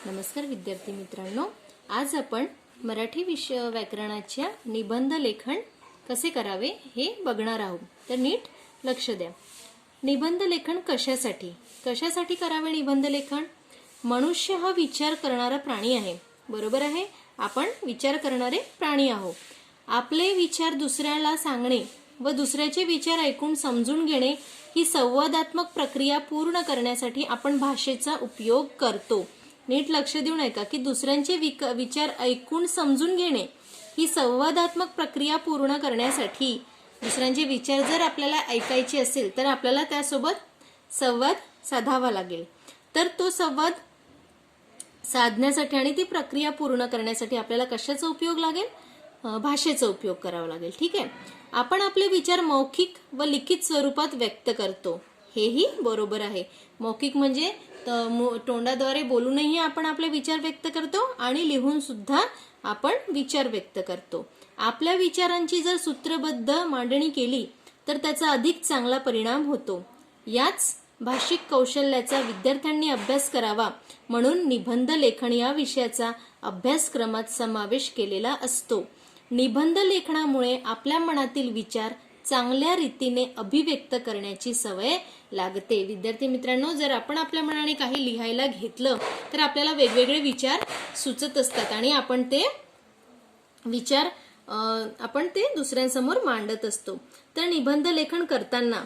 नमस्कार विद्यार्थी मित्रांनो, आज आपण मराठी विषय व्याकरणाच्या निबंध लेखन कसे करावे हे बघणार आहोत. तर नीट लक्ष द्या. निबंध लेखन कशासाठी करावे निबंध लेखन? मनुष्य हा विचार करणारा प्राणी आहे. बरोबर आहे, आपण विचार करणारे प्राणी आहोत. आपले विचार दुसऱ्याला सांगणे व दुसऱ्याचे विचार ऐकून समजून घेणे ही संवादात्मक प्रक्रिया पूर्ण करण्यासाठी आपण भाषेचा उपयोग करतो. नीट लक्ष देऊन ऐका की दुसऱ्यांचे विचार ऐकून समजून घेणे ही संवादात्मक प्रक्रिया पूर्ण करण्यासाठी दुसऱ्यांचे विचार जर आपल्याला ऐकायचे असेल तर आपल्याला त्यासोबत संवाद साधावा लागेल. तर तो संवाद साधण्यासाठी आणि ती प्रक्रिया पूर्ण करण्यासाठी आपल्याला कशाचा उपयोग लागेल? भाषेचा उपयोग करावा लागेल. ठीक आहे, आपण आपले विचार मौखिक व लिखित स्वरूपात व्यक्त करतो. हेही बरोबर आहे. मौखिक म्हणजे तोंडाद्वारे बोलूनही आपण आपले विचार व्यक्त करतो आणि लिहून सुद्धा आपण विचार व्यक्त करतो. आपल्या विचारांची जर सूत्रबद्ध मांडणी केली तर त्याचा अधिक चांगला परिणाम होतो. याच भाषिक कौशल्याचा विद्यार्थ्यांनी अभ्यास करावा म्हणून निबंध लेखन या विषयाचा अभ्यासक्रमात समावेश केलेला असतो. निबंध लेखनामुळे आपल्या मनातील विचार चांगल्या रीतीने अभिव्यक्त करण्याची सवय लागते. विद्यार्थी मित्रांनो, जर आपण आपल्या मनाने काही लिहायला घेतलं तर आपल्याला वेगवेगळे विचार सुचत असतात आणि आपण ते विचार दुसऱ्यांसमोर मांडत असतो. तर निबंध लेखन करताना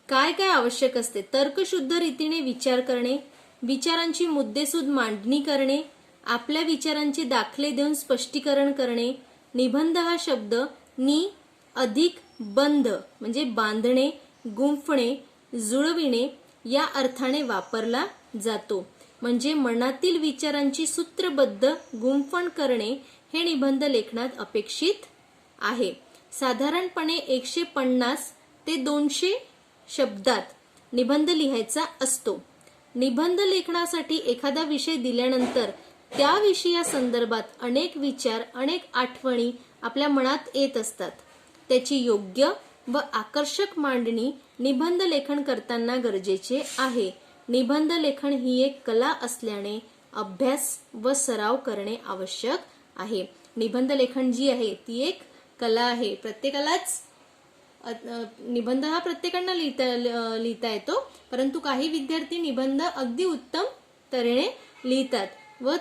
काय काय आवश्यक असते? तर्कशुद्ध रीतीने विचार करणे, विचारांची मुद्देसूद मांडणी करणे, आपल्या विचारांचे दाखले देऊन स्पष्टीकरण करणे. निबंध हा शब्द नि अधिक बंध म्हणजे बांधणे, गुंफणे, जुळविणे या अर्थाने वापरला जातो. म्हणजे मनातील विचारांची सूत्रबद्ध गुंफण करणे हे निबंध लेखनात अपेक्षित आहे. साधारणपणे 150 ते 200 शब्दात निबंध लिहायचा असतो. निबंध लेखनासाठी एखादा विषय दिल्यानंतर त्या विषयासंदर्भात अनेक विचार, अनेक आठवणी आपल्या मनात येत असतात. त्याची योग्य व आकर्षक मांडणी निबंध लेखन करताना गरजेचे आहे. निबंध लेखन ही एक कला असल्याने अभ्यास व सराव करणे आवश्यक आहे. निबंध लेखन जी आहे ती एक कला आहे. प्रत्येकालाच निबंध हा प्रत्येकांना लिहिता येतो, परंतु काही विद्यार्थी निबंध अगदी उत्तम तऱ्हेने लिहितात व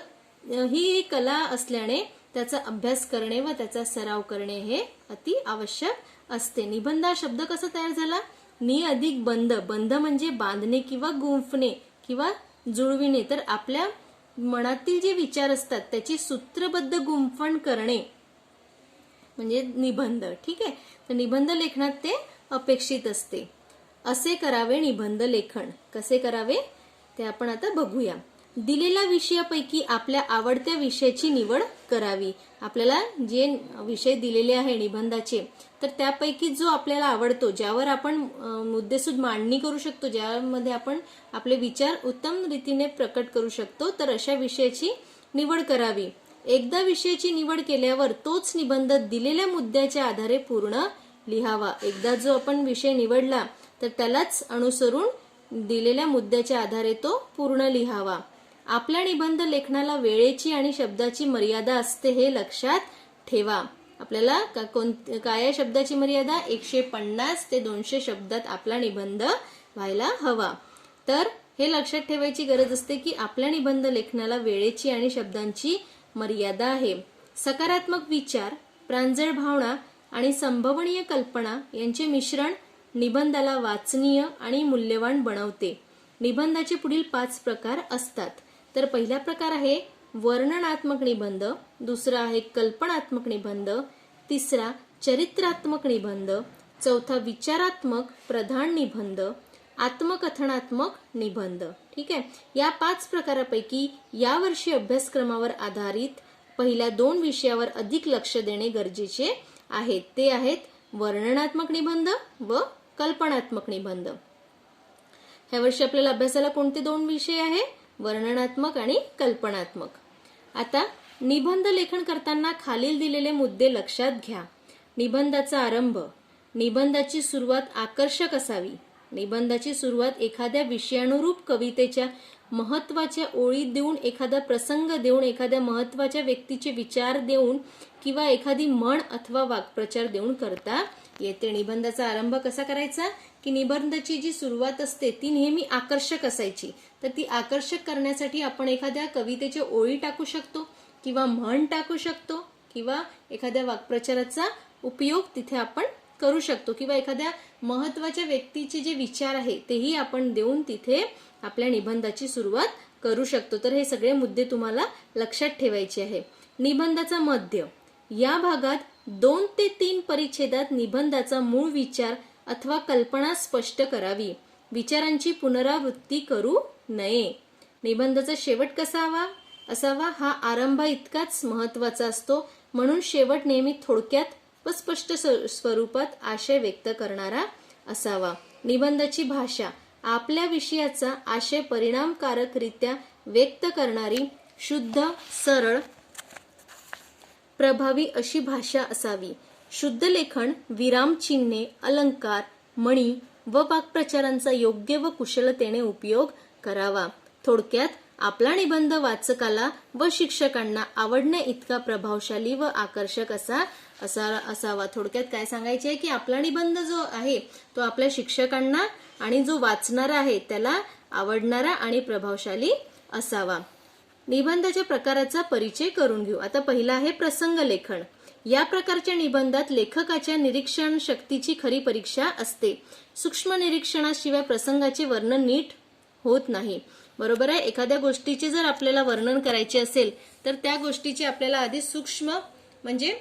ही एक कला असल्याने त्याचा अभ्यास करणे व त्याचा सराव करणे हे अति आवश्यक असते. निबंध हा शब्द कसा तयार झाला? नि अधिक बंध. बंध म्हणजे बांधणे किंवा गुंफणे किंवा जुळविणे. तर आपल्या मनातील जे विचार असतात त्याची सूत्रबद्ध गुंफण करणे म्हणजे निबंध. ठीक आहे, तर निबंध लेखनात ते अपेक्षित असते. असे करावे निबंध लेखन. कसे करावे ते आपण आता बघूया. दिलेल्या विषयापैकी आपल्या आवडत्या विषयाची निवड करावी. आपल्याला जे विषय दिलेले आहे निबंधाचे तर त्यापैकी जो आपल्याला आवडतो, ज्यावर आपण मुद्देसूद मांडणी करू शकतो, ज्यामध्ये आपण आपले विचार उत्तम रीतीने प्रकट करू शकतो, तर अशा विषयाची निवड करावी. एकदा विषयाची निवड केल्यावर तोच निबंध दिलेल्या मुद्द्याच्या आधारे पूर्ण लिहावा. एकदा जो आपण विषय निवडला तर त्यालाच अनुसरून दिलेल्या मुद्द्याच्या आधारे तो पूर्ण लिहावा. आपल्या निबंध लेखनाला वेळेची आणि शब्दाची मर्यादा असते हे लक्षात ठेवा. आपल्याला काय शब्दाची मर्यादा? 150 ते 200 शब्दात आपला निबंध व्हायला हवा. तर हे लक्षात ठेवायची गरज असते की आपल्या निबंध लेखनाला वेळेची आणि शब्दांची मर्यादा आहे. सकारात्मक विचार, प्रांजळ भावना आणि संभवनीय कल्पना यांचे मिश्रण निबंधाला वाचनीय आणि मूल्यवान बनवते. निबंधाचे पुढील 5 प्रकार असतात. तर पहिला प्रकार आहे वर्णनात्मक निबंध, दुसरा आहे कल्पनात्मक निबंध, तिसरा चरित्रात्मक निबंध, चौथा विचारात्मक प्रधान निबंध, आत्मकथनात्मक निबंध. ठीक आहे, या 5 प्रकारापैकी यावर्षी अभ्यासक्रमावर आधारित पहिल्या 2 विषयावर अधिक लक्ष देणे गरजेचे आहे. ते आहेत वर्णनात्मक निबंध व कल्पनात्मक निबंध. ह्या वर्षी आपल्याला अभ्यासाला कोणते 2 विषय आहे? वर्णनात्मक आणि कल्पनात्मक. आता निबंध लेखन करताना खालील दिलेले मुद्दे लक्षात घ्या. निबंधाचा आरंभ. निबंधाची सुरुवात आकर्षक असावी. निबंधाची सुरुवात एखाद्या विषयानुरूप कवितेच्या महत्वाच्या ओळी देऊन, एखादा प्रसंग देऊन, एखाद्या महत्वाच्या व्यक्तीचे विचार देऊन किंवा एखादी म्हण अथवा वाक्प्रचार देऊन करता येते. निबंधाचा आरंभ कसा करायचा की निबंधाची जी सुरुवात असते ती नेहमी आकर्षक असायची. तर ती आकर्षक करण्यासाठी आपण एखाद्या कवितेच्या ओळी टाकू शकतो किंवा म्हण टाकू शकतो किंवा एखाद्या वाक्प्रचाराचा उपयोग तिथे आपण करू शकतो किंवा एखाद्या महत्वाच्या व्यक्तीचे जे विचार आहे तेही आपण देऊन तिथे आपल्या निबंधाची सुरुवात करू शकतो. तर हे सगळे मुद्दे तुम्हाला लक्षात ठेवायचे आहे. निबंधाचा मध्य या भागात 2 ते 3 परिच्छेदात निबंधाचा मूळ विचार अथवा कल्पना स्पष्ट करावी. विचारांची पुनरावृत्ती करू नये. निबंधाचा शेवट कसा असावा हा आरंभ इतकाच महत्वाचा असतो. म्हणून शेवट नेहमी थोडक्यात व स्पष्ट स्वरूपात आशय व्यक्त करणारा असावा. निबंधाची भाषा आपल्या विषयाचा आशय परिणामकारकरित्या व्यक्त करणारी, शुद्ध, सरळ, प्रभावी अशी भाषा असावी. शुद्ध लेखन विरामचिन्हे, अलंकार, म्हणी व वाक्प्रचारांचा योग्य व कुशलतेने उपयोग करावा. थोडक्यात आपला निबंध वाचकाला व शिक्षकांना आवडण्या इतका प्रभावशाली व आकर्षक असावा. थोडक्यात काय सांगायचे आहे की आपला निबंध जो आहे तो आपल्या शिक्षकांना आणि जो वाचणारा आहे त्याला आवडणारा आणि प्रभावशाली असावा. निबंधाच्या प्रकाराचा परिचय करून घेऊ. आता पहिला आहे प्रसंग लेखन. या प्रकारच्या निबंधात लेखकाच्या निरीक्षण शक्तीची खरी परीक्षा असते. सूक्ष्म निरीक्षणाशिवाय प्रसंगाचे वर्णन नीट होत नाही. बरोबर आहे. एखाद्या गोष्टीचे जर आपल्याला वर्णन करायचे असेल तर त्या गोष्टीचे आपल्याला आधी सूक्ष्म म्हणजे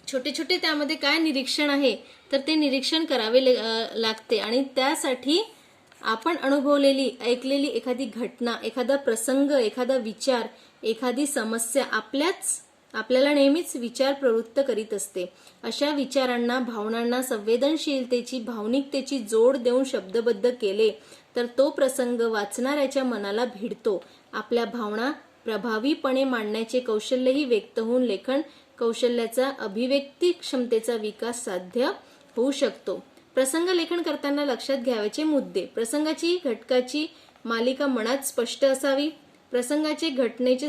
छोटे छोटे त्यामध्ये काय निरीक्षण आहे तर ते निरीक्षण करावे लागते आणि त्यासाठी आपण अनुभवलेली, ऐकलेली एखादी घटना, एखादा प्रसंग, एखादा विचार, एखादी समस्या आपल्याला नेहमीच विचार प्रवृत्त करीत असते. अशा विचारांना, भावनांना संवेदनशीलतेची, भावनिकतेची जोड देऊन शब्दबद्ध केले तर तो प्रसंग वाचणाऱ्याच्या मनाला भिडतो. आपल्या भावना प्रभावीपणे मांडण्याचे कौशल्यही व्यक्त होऊन लेखन कौशल्याचा, अभिव्यक्ती क्षमतेचा विकास साध्य होऊ शकतो. प्रसंग लेखन करताना लक्षात घ्यावयाचे मुद्दे. प्रसंगाची, घटकाची मालिका मनात स्पष्ट असावी. प्रसंगाचे, घटनेचे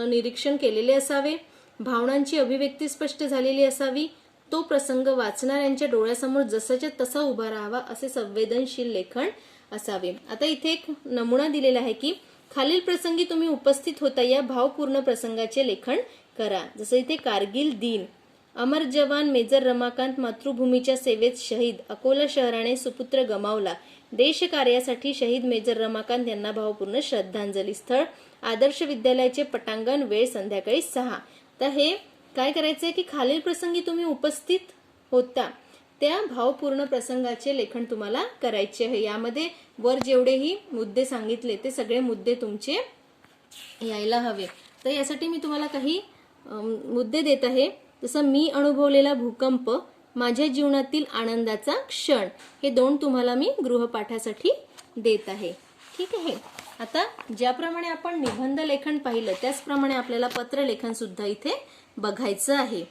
निरीक्षण केलेले असावे. भावनांची अभिव्यक्ती स्पष्ट झालेली असावी. तो प्रसंग वाचणाऱ्यांच्या डोळ्यासमोर जसाच्या तसा उभा राहावा असे संवेदनशील लेखन असावे. आता इथे एक नमुना दिलेला आहे की खालील प्रसंगी तुम्ही उपस्थित होता या भावपूर्ण प्रसंगाचे लेखन करा. जसं इथे कारगिल दिन, अमर जवान मेजर रमाकांत मातृभूमीच्या सेवेत शहीद, अकोला शहराने सुपुत्र गमावला, देश कार्यासाठी शहीद मेजर रमाकांत यांना भावपूर्ण श्रद्धांजली. स्थळ आदर्श विद्यालयाचे पटांगण, वेळ संध्याकाळी 6. तर हे काय करायचंय की खालील प्रसंगी तुम्ही उपस्थित होता त्या भावपूर्ण प्रसंगाचे लेखन तुम्हाला करायचे आहे. यामध्ये वर जेवढेही मुद्दे सांगितले ते सगळे मुद्दे तुमचे यायला हवे. तर यासाठी मी तुम्हाला काही मुद्दे देत आहे. जसं मी अनुभवलेला भूकंप, माझ्या जीवनातील आनंदाचा क्षण, हे 2 तुम्हाला मी गृहपाठासाठी देत आहे. ठीक आहे. आता ज्याप्रमाणे आपण निबंध लेखन पाहिलं त्याचप्रमाणे आपल्याला पत्र लेखन सुद्धा इथे बघायचं आहे.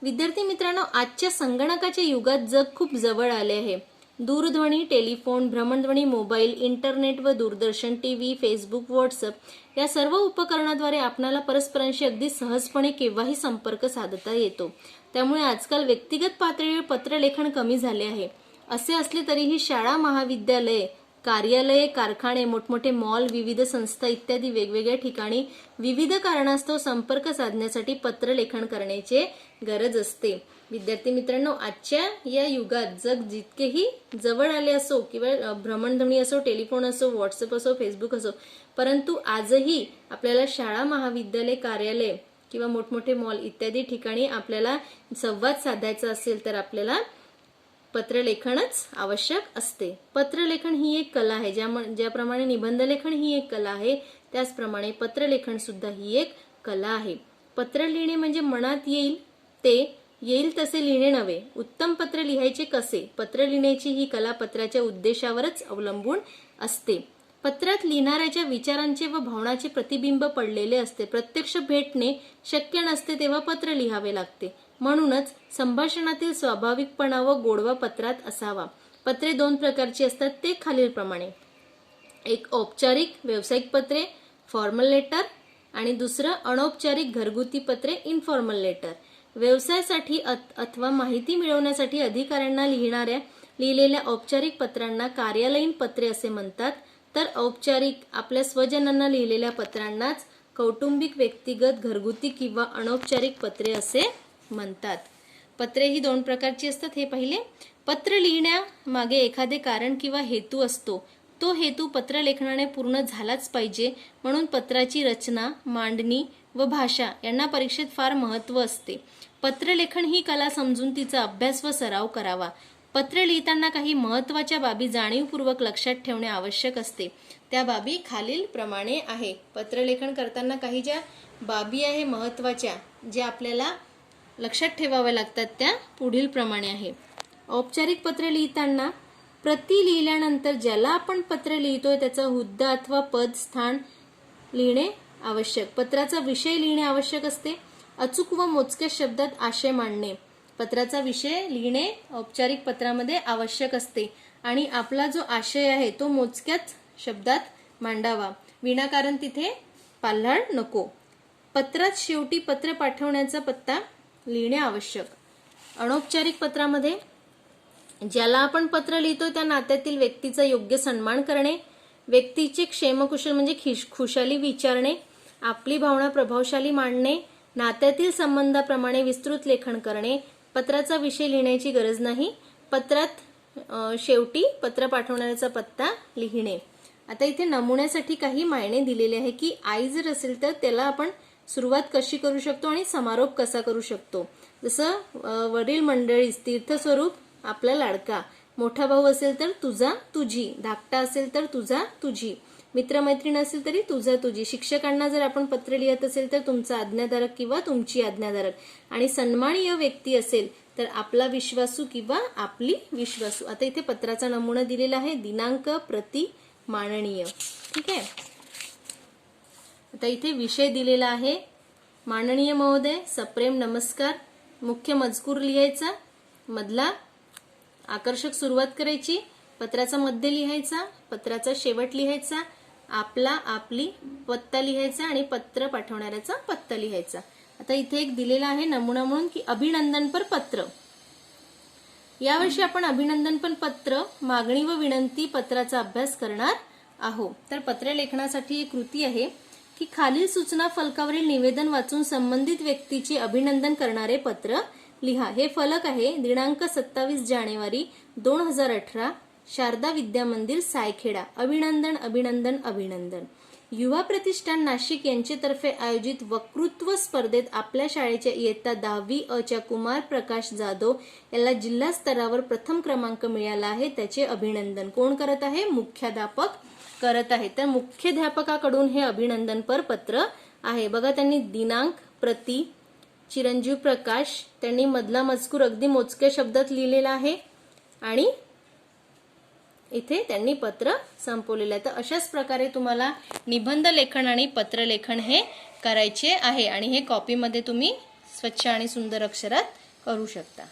विद्यार्थी मित्रांनो, आजच्या संगणकाच्या युगात जग खूप जवळ आले आहे. दूरध्वनी, टेलिफोन, भ्रमणध्वनी, मोबाईल, इंटरनेट व दूरदर्शन, टीव्ही, फेसबुक, व्हॉट्सअप या सर्व उपकरणाद्वारे आपणाला परस्परांशी अगदी सहजपणे केव्हाही संपर्क साधता येतो. त्यामुळे आजकाल व्यक्तिगत पातळीवर पत्रलेखन कमी झाले आहे. असे असले तरीही शाळा, महाविद्यालये, कार्यालये, कारखाने, मोठमोठे मॉल, विविध संस्था इत्यादी वेगवेगळ्या ठिकाणी विविध कारणास्तव संपर्क साधण्यासाठी पत्रलेखन करण्याची गरज असते. विद्यार्थी मित्रांनो, आजच्या या युगात जग जितकेही जवळ आले असो किंवा भ्रमणध्वनी असो, टेलिफोन असो, व्हॉट्सअप असो, फेसबुक असो, परंतु आजही आपल्याला शाळा, महाविद्यालय, कार्यालय किंवा मोठमोठे मॉल इत्यादी ठिकाणी आपल्याला संवाद साधायचा असेल तर आपल्याला पत्रलेखनच आवश्यक असते. पत्रलेखन ही एक कला आहे. ज्याप्रमाणे निबंधलेखन ही एक कला आहे त्याचप्रमाणे पत्रलेखन सुद्धा ही एक कला आहे. पत्र लिहिणे म्हणजे मनात येईल तसे लिहिणे नव्हे. उत्तम पत्र लिहायचे कसे? पत्र लिहिण्याची ही कला पत्राच्या उद्देशावरच अवलंबून असते. पत्रात लिहिणाऱ्याच्या विचारांचे व भावनाचे प्रतिबिंब पडलेले असते. प्रत्यक्ष भेटणे शक्य नसते तेव्हा पत्र लिहावे लागते. म्हणूनच संभाषणातील स्वाभाविकपणा व गोडवा पत्रात असावा. पत्रे 2 प्रकारची असतात ते खालीलप्रमाणे. एक औपचारिक व्यावसायिक पत्रे फॉर्मल लेटर आणि दुसरं अनौपचारिक घरगुती पत्रे इनफॉर्मल लेटर. व्यवसायासाठी अथवा माहिती मिळवण्यासाठी अधिकाऱ्यांना लिहिलेल्या औपचारिक पत्रांना कार्यालयीन पत्रे असे म्हणतात. तर औपचारिक आपल्या स्वजनांना लिहिलेल्या पत्रांनाच कौटुंबिक, व्यक्तिगत, घरगुती किंवा अनौपचारिक पत्रे असे म्हणतात. पत्रे ही 2 प्रकारची असतात. हे पहिले, पत्र लिहिण्यामागे एखादे कारण किंवा हेतू असतो. तो हेतू पत्रलेखनाने पूर्ण झालाच पाहिजे, म्हणून पत्राची रचना, मांडणी व भाषा यांना परीक्षेत फार महत्त्व असते. पत्रलेखन ही कला समजून तिचा अभ्यास व सराव करावा. पत्र लिहिताना काही महत्त्वाच्या बाबी जाणीवपूर्वक लक्षात ठेवणे आवश्यक असते. त्या बाबी खालील प्रमाणे आहे. पत्रलेखन करताना काही ज्या बाबी आहे महत्त्वाच्या, ज्या आपल्याला लक्षात ठेवाव्या लागतात, त्या पुढील प्रमाणे आहे. औपचारिक पत्र लिहिताना प्रति लिहिल्यानंतर ज्याला आपण पत्र लिहितोय त्याचा हुद्दा अथवा पद स्थान लिहिणे आवश्यक. पत्राचा विषय लिहिणे आवश्यक असते. अचूक व मोजक्या शब्दात आशय मांडणे. पत्राचा विषय लिहिणे औपचारिक पत्रामध्ये आवश्यक असते आणि आपला जो आशय आहे तो मोजक्याच शब्दात मांडावा. विनाकारण तिथे पाल्हाळ नको. पत्रात शेवटी पत्र पाठवण्याचा पत्ता लिहिणे आवश्यक. अनौपचारिक पत्रामध्ये ज्याला आपण पत्र लिहितो त्या नात्यातील व्यक्तीचा योग्य सन्मान करणे, व्यक्तीचे क्षेमकुशल म्हणजे खुशाली विचारणे, आपली भावना प्रभावशाली मांडणे, नात्यातील संबंधाप्रमाणे विस्तृत लेखन करणे. पत्राचा विषय लिहिण्याची गरज नाही. पत्रात शेवटी पत्र पाठवणाऱ्याचा पत्ता लिहिणे. आता इथे नमुन्यासाठी काही मायने दिलेले आहे की आई जर असेल तर त्याला आपण सुरुवात कशी करू शकतो आणि समारोप कसा करू शकतो. जसं वडील मंडळीस तीर्थस्वरूप आपला लाडका, मोठा भाऊ असेल तर तुझा तुझी, धाकटा असेल तर तुझा तुझी, मित्रमैत्रीण असेल तरी तुझा तुझी. शिक्षकांना जर आपण पत्र लिहित असेल तर तुमचा आज्ञाधारक किंवा तुमची आज्ञाधारक, आणि सन्माननीय व्यक्ती असेल तर आपला विश्वासू किंवा आपली विश्वासू. आता इथे पत्राचा नमुना दिलेला आहे. दिनांक, प्रति, माननीय. ठीक आहे. आता इथे विषय दिलेला आहे. माननीय महोदय, सप्रेम नमस्कार. मुख्य मजकूर लिहायचा, मधला आकर्षक सुरुवात करायची, पत्राचा मध्य लिहायचा, पत्राचा शेवट लिहायचा, आपला आपली पत्ता लिहायचा आणि पत्र पाठवणाऱ्याचा पत्ता लिहायचा. आता इथे एक दिलेला आहे नमुना म्हणून की अभिनंदनपर पत्र. यावर्षी आपण अभिनंदनपर पत्र, मागणी व विनंती पत्राचा अभ्यास करणार आहोत. तर पत्र लेखनासाठी एक कृती आहे की खालील सूचना फलकावरील निवेदन वाचून संबंधित व्यक्तीचे अभिनंदन करणारे पत्र लिहा. हे फलक आहे. दिनांक 27 जानेवारी 2018, शारदा विद्या मंदिर, सायखेडा. अभिनंदन अभिनंदन अभिनंदन. युवा प्रतिष्ठान नाशिक यांच्यातर्फे आयोजित वक्तृत्व स्पर्धेत आपल्या शाळेच्या इयत्ता 10वी अ च्या कुमार प्रकाश जाधव याला जिल्हा स्तरावर प्रथम क्रमांक मिळाला आहे. त्याचे अभिनंदन कोण करत आहे? मुख्याध्यापक करत आहे. तर मुख्याध्यापकाकडून हे अभिनंदनपर पत्र आहे. बघा, त्यांनी दिनांक, प्रति, चिरंजीव प्रकाश, त्यांनी मधला मजकूर अगदी मोजक्या शब्दात लिहिलेला आहे आणि इथे त्यांनी पत्र संपवलेलं आहे. तर अशाच प्रकारे तुम्हाला निबंध लेखन आणि पत्र लेखन हे करायचे आहे आणि हे कॉपीमध्ये तुम्ही स्वच्छ आणि सुंदर अक्षरात करू शकता.